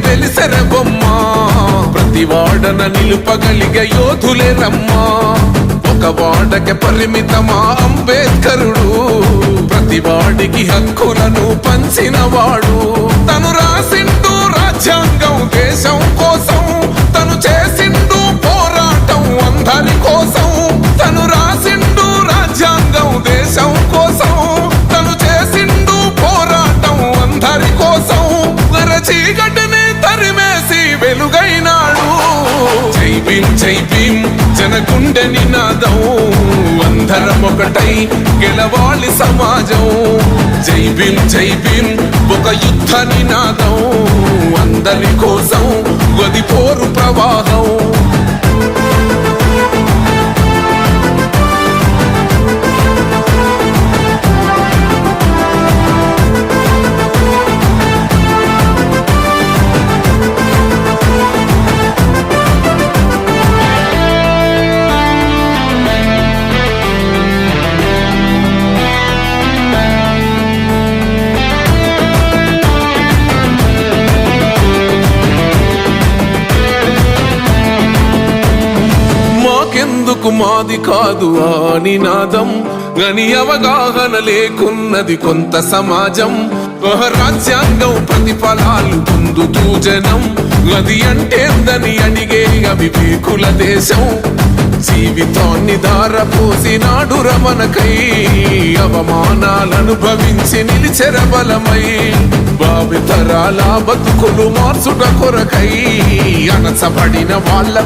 వెలిసెర బొమ్మ ప్రతి వాడన నిలుపగలిగే యోధులే రమ్మా ఒక వాడకి పరిమితమా అంబేద్కరుడు ప్రతి వాడికి హక్కులను పంచినవాడు తను రాసిండు రాజ్యాంగం దేశం కోసం తను చేసిండు పోరాటం అందరి కోసం తను రాసిండు రాజ్యాంగం దేశం కోసం తను చేసిండు పోరాటం అందరి కోసం చీకటిని తరిమేసి వెలుగైనాడు జై భీమ్ జనగుండె నినాదం అందరం ఒకటై గెలవాలి సమాజం జై భీమ్ ఒక యుద్ధ నినాదం అందరి కోసం గది పోరు ప్రవాహం ఎందుకు మాది కాదు ఆ నినాదం గని అవగాహన లేకున్నది కొంత సమాజం రాజ్యాంగం ప్రతిఫలాలు పొందుతూ జనం గది అంటేందని అడిగే అవివేకుల దేశం జీవితాన్ని ధారపోసినాడు రమణకై అవమానాలను భవించి నిలిచెర బలమై భావితరాల బతుకులు మార్చుట కొరకై అణచబడిన వాళ్ళ